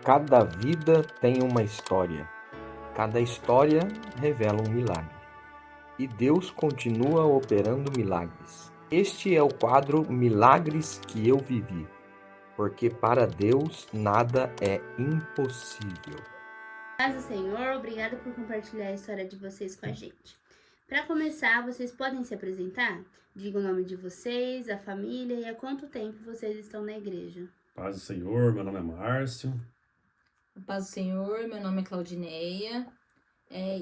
Cada vida tem uma história. Cada história revela um milagre. E Deus continua operando milagres. Este é o quadro Milagres que eu vivi, porque para Deus nada é impossível. Paz do Senhor, obrigada por compartilhar a história de vocês com a gente. Para começar, vocês podem se apresentar? Diga o nome de vocês, a família e há quanto tempo vocês estão na igreja. Paz do Senhor, meu nome é Márcio. Paz do Senhor, meu nome é Claudineia.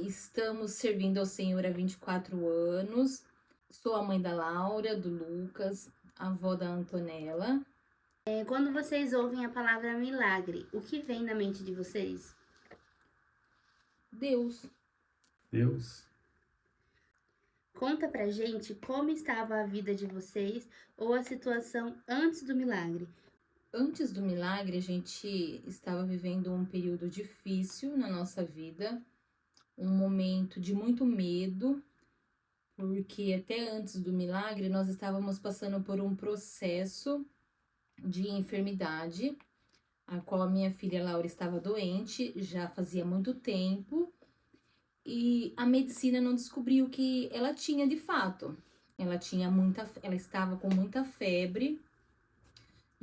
Estamos servindo ao Senhor há 24 anos. Sou a mãe da Laura, do Lucas, a avó da Antonella. Quando vocês ouvem a palavra milagre, o que vem na mente de vocês? Deus. Conta pra gente como estava a vida de vocês ou a situação antes do milagre. Antes do milagre, a gente estava vivendo um período difícil na nossa vida, um momento de muito medo, porque até antes do milagre nós estávamos passando por um processo de enfermidade, a qual a minha filha Laura estava doente já fazia muito tempo e a medicina não descobriu o que ela tinha de fato. Ela estava com muita febre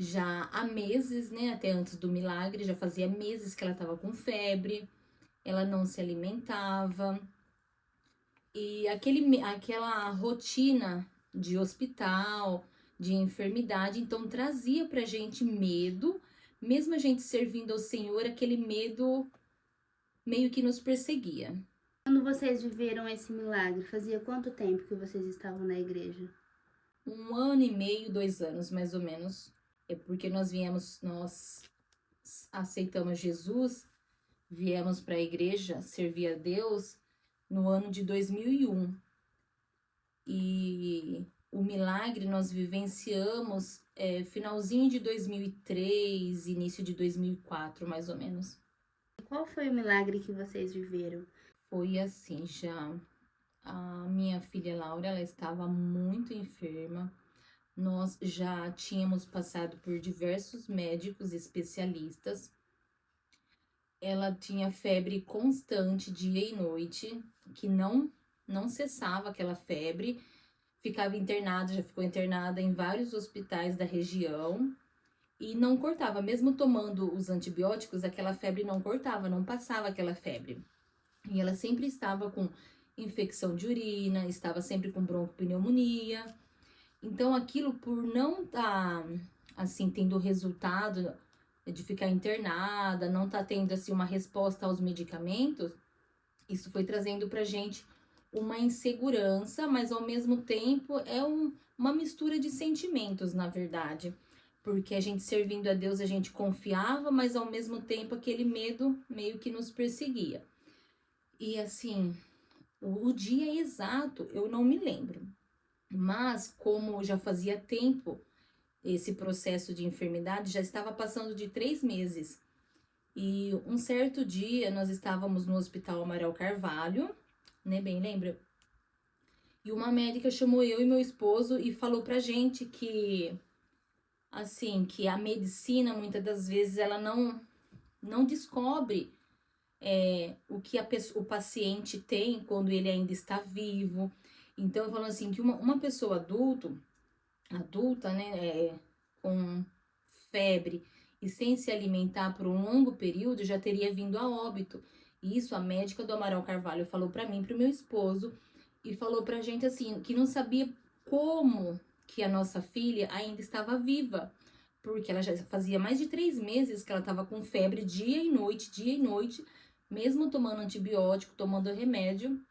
já há meses, né? Até antes do milagre, já fazia meses que ela estava com febre, ela não se alimentava. E aquela rotina de hospital, de enfermidade, então trazia pra gente medo, mesmo a gente servindo ao Senhor, aquele medo meio que nos perseguia. Quando vocês viveram esse milagre, fazia quanto tempo que vocês estavam na igreja? 1 ano e meio, 2 anos, mais ou menos. É porque nós aceitamos Jesus, viemos para a igreja servir a Deus no ano de 2001. E o milagre nós vivenciamos finalzinho de 2003, início de 2004, mais ou menos. Qual foi o milagre que vocês viveram? Foi assim, já a minha filha Laura, ela estava muito enferma. Nós já tínhamos passado por diversos médicos especialistas. Ela tinha febre constante dia e noite, que não cessava aquela febre. Ficava internada, já ficou internada em vários hospitais da região e não cortava. Mesmo tomando os antibióticos, aquela febre não cortava, não passava aquela febre. E ela sempre estava com infecção de urina, estava sempre com broncopneumonia. Então, aquilo por não estar, assim, tendo resultado de ficar internada, não tá tendo, assim, uma resposta aos medicamentos, isso foi trazendo pra gente uma insegurança, mas ao mesmo tempo uma mistura de sentimentos, na verdade. Porque a gente servindo a Deus, a gente confiava, mas ao mesmo tempo aquele medo meio que nos perseguia. E assim, o dia exato eu não me lembro. Mas como já fazia tempo esse processo de enfermidade, já estava passando de 3 meses. E um certo dia nós estávamos no Hospital Amaral Carvalho, né, bem lembra? E uma médica chamou eu e meu esposo e falou pra gente que, assim, que a medicina, muitas das vezes, ela não descobre o que o paciente tem quando ele ainda está vivo. Então, eu falo assim, que uma pessoa adulta, né, com febre e sem se alimentar por um longo período, já teria vindo a óbito. E isso a médica do Amaral Carvalho falou para mim, para o meu esposo, e falou pra gente assim, que não sabia como que a nossa filha ainda estava viva, porque ela já fazia mais de 3 meses que ela estava com febre dia e noite, mesmo tomando antibiótico, tomando remédio,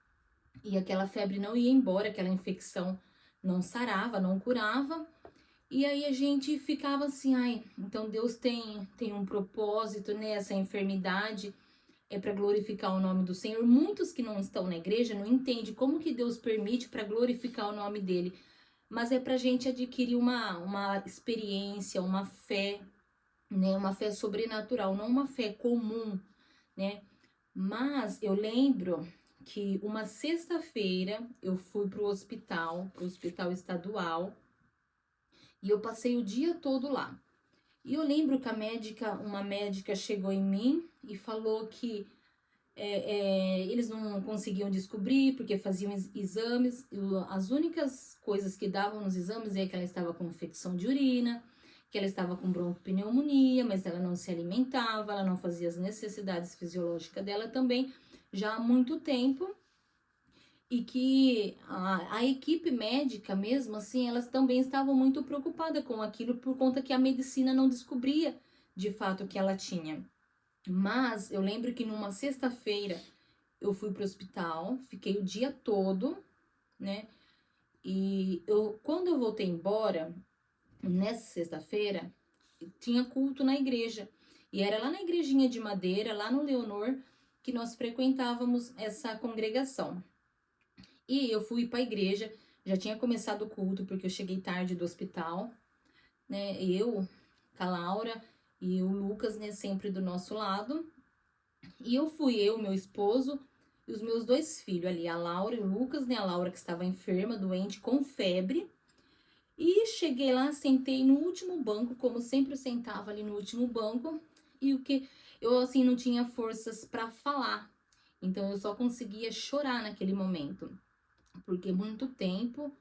e aquela febre não ia embora, aquela infecção não sarava, não curava. E aí a gente ficava assim, ai, então Deus tem um propósito nessa enfermidade, é para glorificar o nome do Senhor. Muitos que não estão na igreja não entendem como que Deus permite para glorificar o nome dele, mas é para a gente adquirir uma experiência, uma fé, né, uma fé sobrenatural, não uma fé comum, né? Mas eu lembro que uma sexta-feira eu fui pro hospital estadual, e eu passei o dia todo lá. E eu lembro que uma médica chegou em mim e falou que eles não conseguiam descobrir porque faziam exames. As únicas coisas que davam nos exames é que ela estava com infecção de urina, que ela estava com broncopneumonia, mas ela não se alimentava, ela não fazia as necessidades fisiológicas dela também já há muito tempo. E que a equipe médica mesmo, assim, elas também estavam muito preocupadas com aquilo por conta que a medicina não descobria de fato o que ela tinha. Mas eu lembro que numa sexta-feira eu fui pro hospital, fiquei o dia todo, né? E quando eu voltei embora, nessa sexta-feira, tinha culto na igreja. E era lá na igrejinha de madeira, lá no Leonor, que nós frequentávamos essa congregação. E eu fui para a igreja, já tinha começado o culto, porque eu cheguei tarde do hospital, né? Eu, com a Laura e o Lucas, né, sempre do nosso lado. E eu, meu esposo e os meus 2 filhos ali, a Laura e o Lucas, né? A Laura que estava enferma, doente, com febre. E cheguei lá, sentei no último banco, como sempre eu sentava ali no último banco. E o que eu, assim, não tinha forças para falar. Então eu só conseguia chorar naquele momento. Porque muito tempo,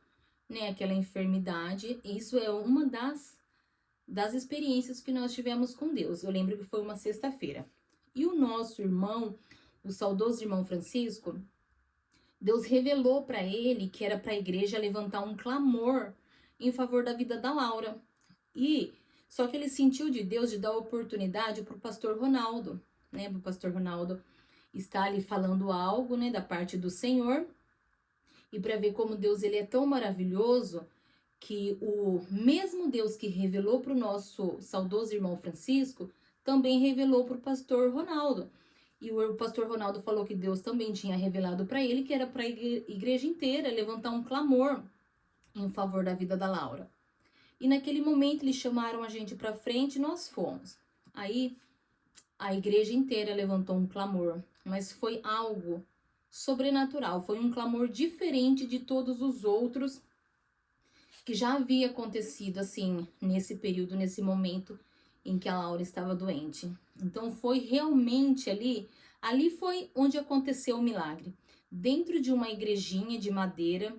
né, aquela enfermidade, isso é uma das experiências que nós tivemos com Deus. Eu lembro que foi uma sexta-feira. E o nosso irmão, o saudoso irmão Francisco, Deus revelou para ele que era para a igreja levantar um clamor em favor da vida da Laura. E só que ele sentiu de Deus de dar oportunidade para o pastor Ronaldo, né, para o pastor Ronaldo estar ali falando algo, né, da parte do Senhor. E para ver como Deus ele é tão maravilhoso, que o mesmo Deus que revelou para o nosso saudoso irmão Francisco, também revelou para o pastor Ronaldo. E o pastor Ronaldo falou que Deus também tinha revelado para ele que era para a igreja inteira levantar um clamor em favor da vida da Laura. E naquele momento eles chamaram a gente para frente e nós fomos. Aí a igreja inteira levantou um clamor, mas foi algo sobrenatural, foi um clamor diferente de todos os outros que já havia acontecido assim nesse período, nesse momento em que a Laura estava doente. Então foi realmente ali foi onde aconteceu o milagre, dentro de uma igrejinha de madeira,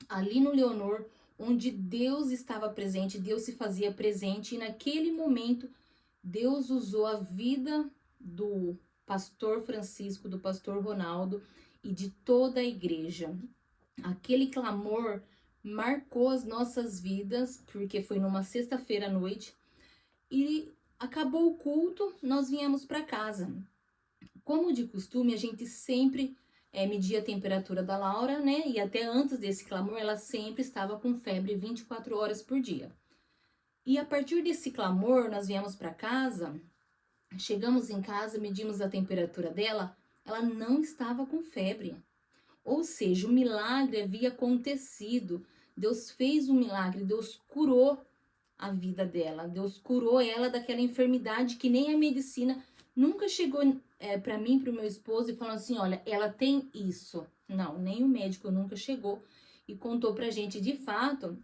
ali no Leonor, onde Deus estava presente, Deus se fazia presente, e naquele momento Deus usou a vida do pastor Francisco, do pastor Ronaldo e de toda a igreja. Aquele clamor marcou as nossas vidas, porque foi numa sexta-feira à noite, e acabou o culto, nós viemos para casa. Como de costume, a gente sempre media a temperatura da Laura, né? E até antes desse clamor, ela sempre estava com febre 24 horas por dia. E a partir desse clamor, nós viemos para casa, chegamos em casa, medimos a temperatura dela, ela não estava com febre. Ou seja, o milagre havia acontecido. Deus fez um milagre, Deus curou a vida dela, Deus curou ela daquela enfermidade que nem a medicina nunca chegou para mim, para o meu esposo, e falou assim, olha, ela tem isso. Não, nem o médico nunca chegou e contou pra gente de fato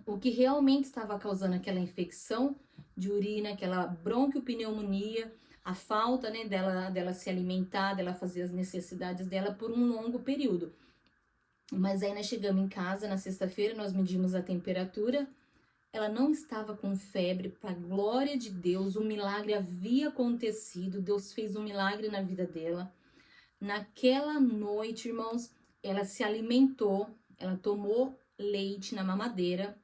o que realmente estava causando aquela infecção de urina, aquela bronquiopneumonia, a falta, né, dela se alimentar, dela fazer as necessidades dela por um longo período. Mas aí nós chegamos em casa na sexta-feira, nós medimos a temperatura, ela não estava com febre, para a glória de Deus, o milagre havia acontecido, Deus fez um milagre na vida dela. Naquela noite, irmãos, ela se alimentou, ela tomou leite na mamadeira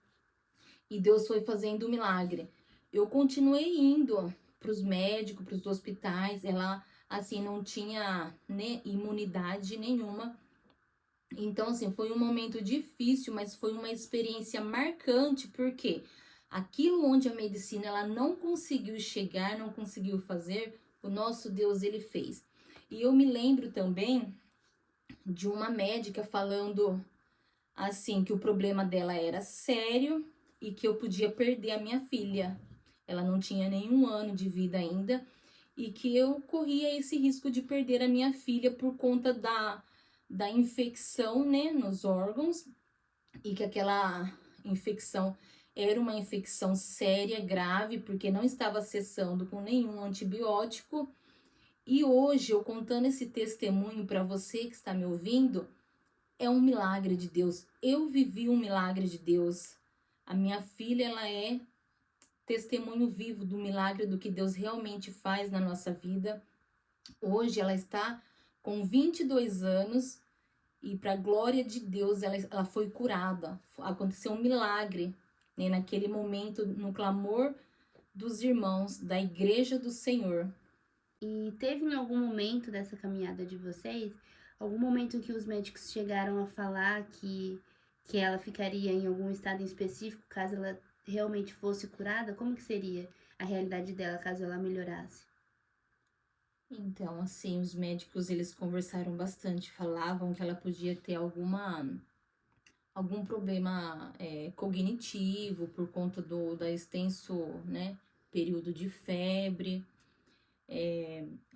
e Deus foi fazendo um milagre. Eu continuei indo para os médicos, para os hospitais, ela assim não tinha, né, imunidade nenhuma. Então assim, foi um momento difícil, mas foi uma experiência marcante, porque aquilo onde a medicina ela não conseguiu chegar, não conseguiu fazer, o nosso Deus ele fez. E eu me lembro também de uma médica falando assim que o problema dela era sério e que eu podia perder a minha filha. Ela não tinha nenhum ano de vida ainda e que eu corria esse risco de perder a minha filha por conta da infecção, né, nos órgãos, e que aquela infecção era uma infecção séria, grave, porque não estava cessando com nenhum antibiótico. E hoje, eu contando esse testemunho para você que está me ouvindo, é um milagre de Deus. Eu vivi um milagre de Deus. A minha filha, ela é testemunho vivo do milagre do que Deus realmente faz na nossa vida. Hoje ela está com 22 anos e, para a glória de Deus, ela foi curada. Aconteceu um milagre, né, naquele momento, no clamor dos irmãos da Igreja do Senhor. E teve em algum momento dessa caminhada de vocês, algum momento em que os médicos chegaram a falar que ela ficaria em algum estado em específico caso ela realmente fosse curada? Como que seria a realidade dela caso ela melhorasse? Então, assim, os médicos, eles conversaram bastante, falavam que ela podia ter algum problema cognitivo por conta da extenso, né, período de febre.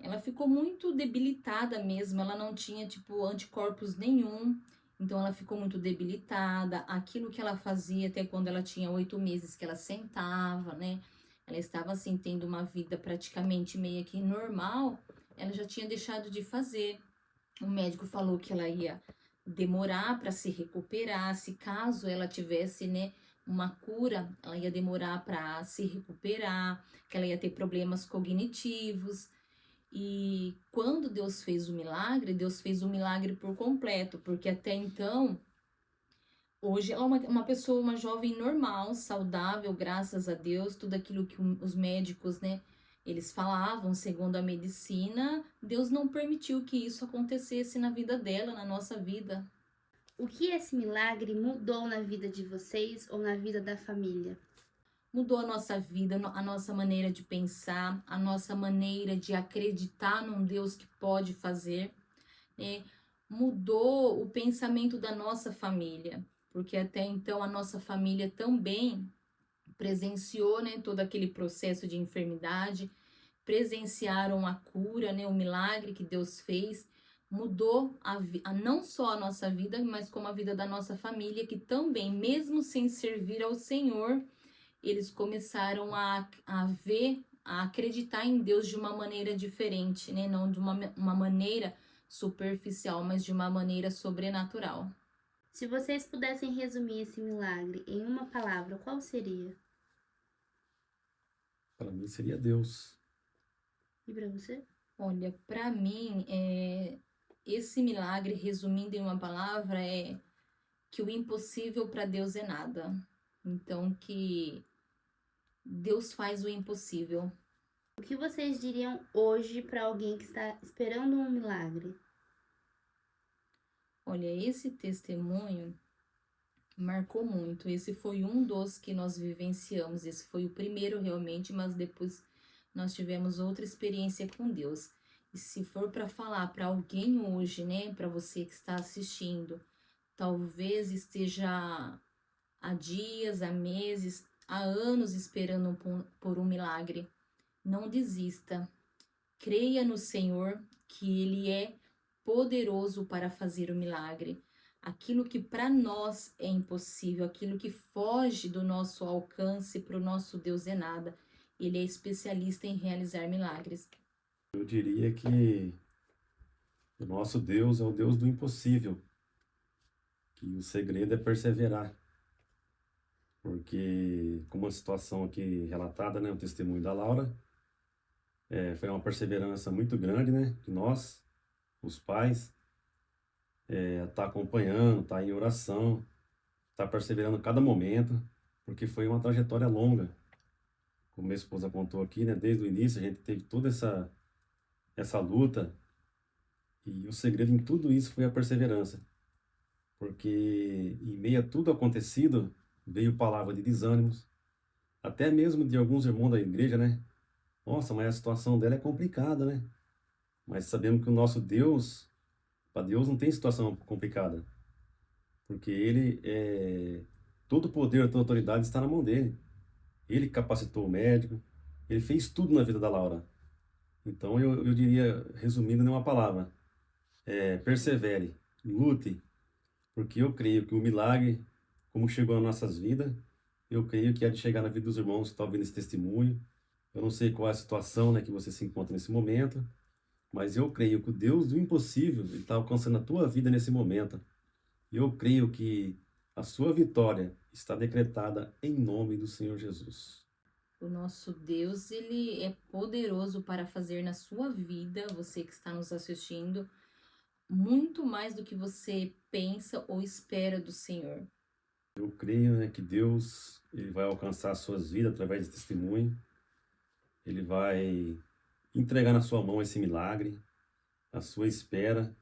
Ela ficou muito debilitada mesmo, ela não tinha, tipo, anticorpos nenhum, então ela ficou muito debilitada. Aquilo que ela fazia até quando ela tinha 8 meses, que ela sentava, né, ela estava, assim, tendo uma vida praticamente meio que normal, ela já tinha deixado de fazer. O médico falou que ela ia demorar para se recuperar, se caso ela tivesse, né, uma cura, ela ia demorar para se recuperar, que ela ia ter problemas cognitivos. E quando Deus fez o milagre por completo, porque até então, hoje ela é uma pessoa, uma jovem normal, saudável, graças a Deus, tudo aquilo que os médicos, né, eles falavam, segundo a medicina, Deus não permitiu que isso acontecesse na vida dela, na nossa vida. O que esse milagre mudou na vida de vocês ou na vida da família? Mudou a nossa vida, a nossa maneira de pensar, a nossa maneira de acreditar num Deus que pode fazer, né? Mudou o pensamento da nossa família, porque até então a nossa família também presenciou, né, todo aquele processo de enfermidade, presenciaram a cura, né, o milagre que Deus fez, mudou não só a nossa vida, mas como a vida da nossa família, que também, mesmo sem servir ao Senhor, eles começaram a ver, a acreditar em Deus de uma maneira diferente, né, não de uma maneira superficial, mas de uma maneira sobrenatural. Se vocês pudessem resumir esse milagre em uma palavra, qual seria? Para mim seria Deus. E para você? Olha, para mim, esse milagre, resumindo em uma palavra, é que o impossível para Deus é nada. Então, que Deus faz o impossível. O que vocês diriam hoje para alguém que está esperando um milagre? Olha, esse testemunho marcou muito. Esse foi um dos que nós vivenciamos. Esse foi o primeiro realmente, mas depois nós tivemos outra experiência com Deus. E se for para falar para alguém hoje, né, para você que está assistindo, talvez esteja há dias, há meses, há anos esperando por um milagre, não desista. Creia no Senhor, que Ele é poderoso para fazer o milagre. Aquilo que para nós é impossível, aquilo que foge do nosso alcance, para o nosso Deus é nada. Ele é especialista em realizar milagres. Eu diria que o nosso Deus é o Deus do impossível, que o segredo é perseverar. Porque, como a situação aqui relatada, né, o testemunho da Laura, foi uma perseverança muito grande, né, de nós, os pais, tá acompanhando, tá em oração, tá perseverando cada momento, porque foi uma trajetória longa. Como minha esposa contou aqui, né, desde o início a gente teve toda essa luta, e o segredo em tudo isso foi a perseverança. Porque em meio a tudo acontecido, veio palavra de desânimos, até mesmo de alguns irmãos da igreja, né? Nossa, mas a situação dela é complicada, né? Mas sabemos que o nosso Deus, para Deus não tem situação complicada, porque todo o poder, toda a autoridade está na mão dele. Ele capacitou o médico, ele fez tudo na vida da Laura. Então eu diria, resumindo em uma palavra, persevere, lute, porque eu creio que o milagre, como chegou às nossas vidas, Eu creio que há de chegar na vida dos irmãos que estão ouvindo esse testemunho. Eu não sei qual é a situação, né, que você se encontra nesse momento, mas eu creio que o Deus do impossível está alcançando a tua vida nesse momento. E eu creio que a sua vitória está decretada em nome do Senhor Jesus. O nosso Deus, ele é poderoso para fazer na sua vida, você que está nos assistindo, muito mais do que você pensa ou espera do Senhor. Eu creio, né, que Deus ele vai alcançar as suas vidas através desse testemunho. Ele vai entregar na sua mão esse milagre, a sua espera.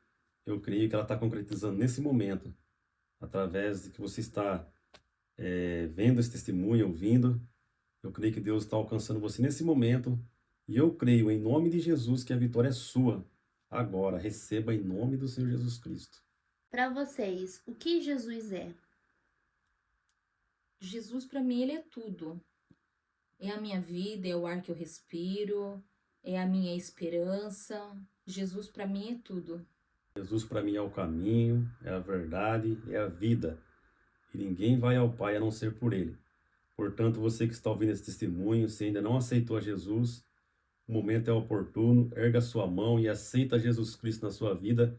Eu creio que ela está concretizando nesse momento, através de que você está vendo esse testemunho, ouvindo. Eu creio que Deus está alcançando você nesse momento. E eu creio, em nome de Jesus, que a vitória é sua. Agora, receba em nome do Senhor Jesus Cristo. Para vocês, o que Jesus é? Jesus, para mim, ele é tudo. É a minha vida, é o ar que eu respiro, é a minha esperança. Jesus, para mim, é tudo. Jesus, para mim, é o caminho, é a verdade, é a vida. E ninguém vai ao Pai a não ser por Ele. Portanto, você que está ouvindo esse testemunho, se ainda não aceitou a Jesus, o momento é oportuno, erga a sua mão e aceita Jesus Cristo na sua vida,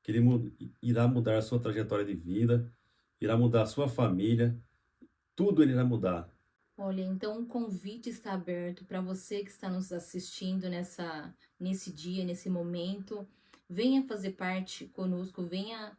que Ele irá mudar a sua trajetória de vida, irá mudar a sua família, tudo Ele irá mudar. Olha, então o convite está aberto para você que está nos assistindo nesse dia, nesse momento. Venha fazer parte conosco, venha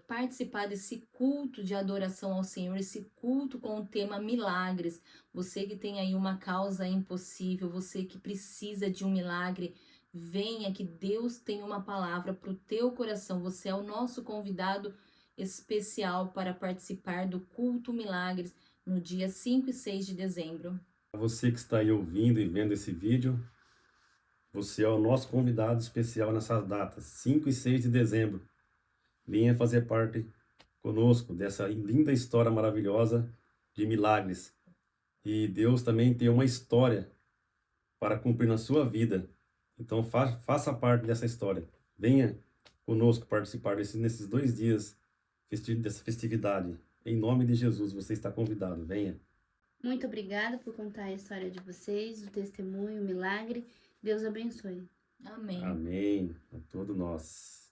participar desse culto de adoração ao Senhor, esse culto com o tema milagres. Você que tem aí uma causa impossível, você que precisa de um milagre, venha que Deus tem uma palavra para o teu coração. Você é o nosso convidado especial para participar do culto milagres no dia 5 e 6 de dezembro. Você que está aí ouvindo e vendo esse vídeo, você é o nosso convidado especial nessas datas, 5 e 6 de dezembro. Venha fazer parte conosco dessa linda história maravilhosa de milagres. E Deus também tem uma história para cumprir na sua vida. Então faça parte dessa história. Venha conosco participar nesses 2 dias dessa festividade. Em nome de Jesus, você está convidado. Venha. Muito obrigada por contar a história de vocês, o testemunho, o milagre. Deus abençoe. Amém. Amém. A todos nós.